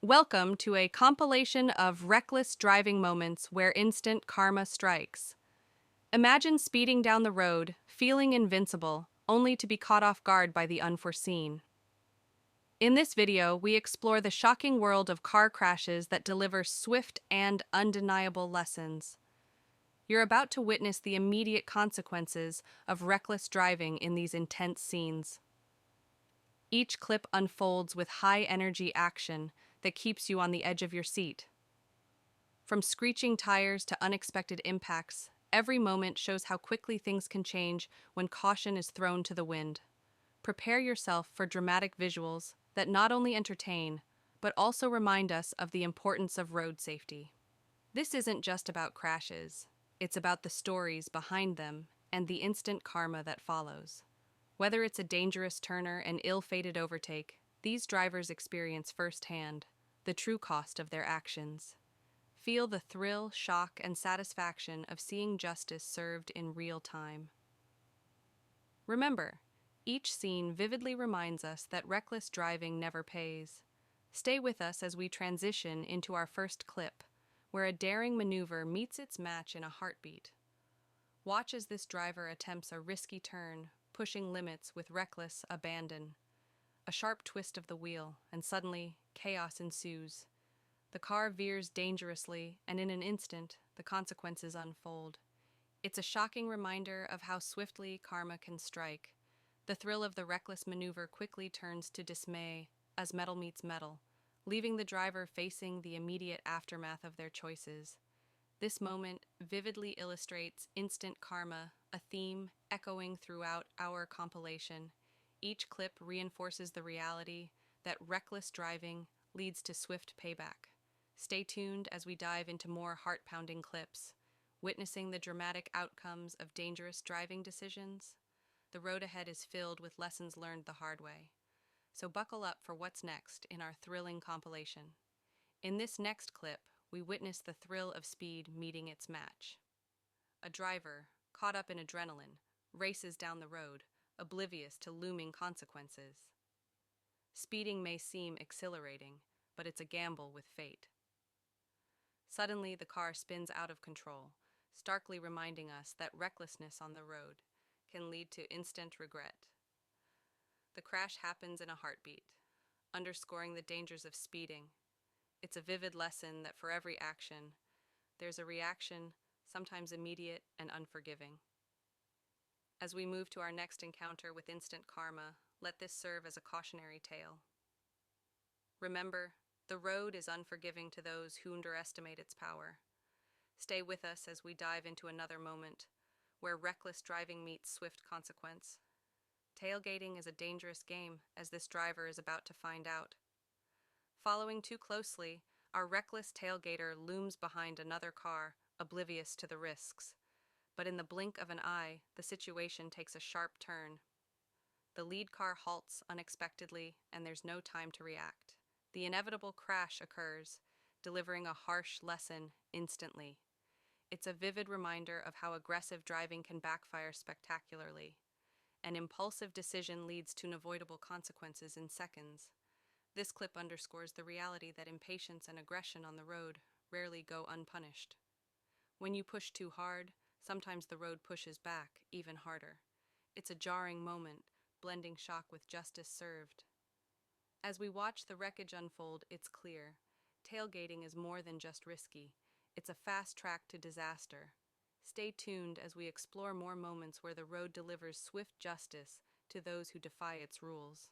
Welcome to a compilation of reckless driving moments where instant karma strikes. Imagine speeding down the road, feeling invincible, only to be caught off guard by the unforeseen. In this video, we explore the shocking world of car crashes that deliver swift and undeniable lessons. You're about to witness the immediate consequences of reckless driving in these intense scenes. Each clip unfolds with high-energy action that keeps you on the edge of your seat. From screeching tires to unexpected impacts, every moment shows how quickly things can change when caution is thrown to the wind. Prepare yourself for dramatic visuals that not only entertain, but also remind us of the importance of road safety. This isn't just about crashes, it's about the stories behind them and the instant karma that follows. Whether it's a dangerous turner and ill-fated overtake, these drivers experience firsthand the true cost of their actions. Feel the thrill, shock, and satisfaction of seeing justice served in real time. Remember, each scene vividly reminds us that reckless driving never pays. Stay with us as we transition into our first clip, where a daring maneuver meets its match in a heartbeat. Watch as this driver attempts a risky turn, pushing limits with reckless abandon. A sharp twist of the wheel, and suddenly, chaos ensues. The car veers dangerously, and in an instant, the consequences unfold. It's a shocking reminder of how swiftly karma can strike. The thrill of the reckless maneuver quickly turns to dismay as metal meets metal, leaving the driver facing the immediate aftermath of their choices. This moment vividly illustrates instant karma, a theme echoing throughout our compilation. Each clip reinforces the reality that reckless driving leads to swift payback. Stay tuned as we dive into more heart-pounding clips, witnessing the dramatic outcomes of dangerous driving decisions. The road ahead is filled with lessons learned the hard way. So buckle up for what's next in our thrilling compilation. In this next clip, we witness the thrill of speed meeting its match. A driver, caught up in adrenaline, races down the road, oblivious to looming consequences. Speeding may seem exhilarating, but it's a gamble with fate. Suddenly, the car spins out of control, starkly reminding us that recklessness on the road can lead to instant regret. The crash happens in a heartbeat, underscoring the dangers of speeding. It's a vivid lesson that for every action, there's a reaction, sometimes immediate and unforgiving. As we move to our next encounter with instant karma, let this serve as a cautionary tale. Remember, the road is unforgiving to those who underestimate its power. Stay with us as we dive into another moment where reckless driving meets swift consequence. Tailgating is a dangerous game, as this driver is about to find out. Following too closely, our reckless tailgater looms behind another car, oblivious to the risks. But in the blink of an eye, the situation takes a sharp turn. The lead car halts unexpectedly, and there's no time to react. The inevitable crash occurs, delivering a harsh lesson instantly. It's a vivid reminder of how aggressive driving can backfire spectacularly. An impulsive decision leads to unavoidable consequences in seconds. This clip underscores the reality that impatience and aggression on the road rarely go unpunished. When you push too hard, sometimes the road pushes back even harder. It's a jarring moment, blending shock with justice served. As we watch the wreckage unfold, it's clear. Tailgating is more than just risky. It's a fast track to disaster. Stay tuned as we explore more moments where the road delivers swift justice to those who defy its rules.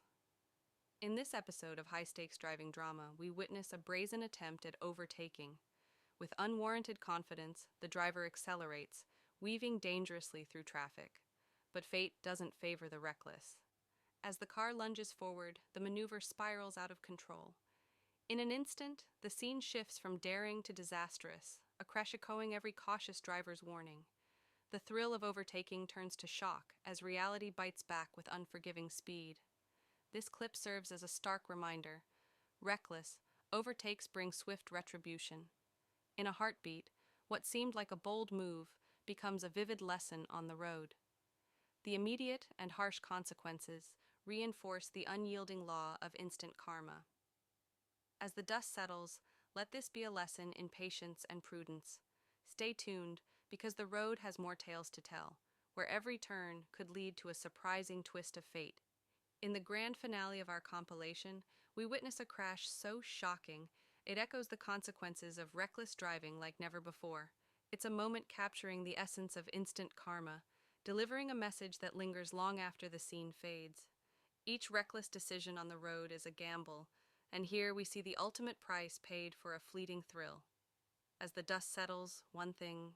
In this episode of high-stakes driving drama, we witness a brazen attempt at overtaking. With unwarranted confidence, the driver accelerates, weaving dangerously through traffic. But fate doesn't favor the reckless. As the car lunges forward, the maneuver spirals out of control. In an instant, the scene shifts from daring to disastrous, a crash echoing every cautious driver's warning. The thrill of overtaking turns to shock as reality bites back with unforgiving speed. This clip serves as a stark reminder. Reckless, overtakes bring swift retribution. In a heartbeat, what seemed like a bold move becomes a vivid lesson on the road. The immediate and harsh consequences reinforce the unyielding law of instant karma. As the dust settles, let this be a lesson in patience and prudence. Stay tuned, because the road has more tales to tell, where every turn could lead to a surprising twist of fate. In the grand finale of our compilation, we witness a crash so shocking, it echoes the consequences of reckless driving like never before. It's a moment capturing the essence of instant karma, delivering a message that lingers long after the scene fades. Each reckless decision on the road is a gamble, and here we see the ultimate price paid for a fleeting thrill. As the dust settles, one thing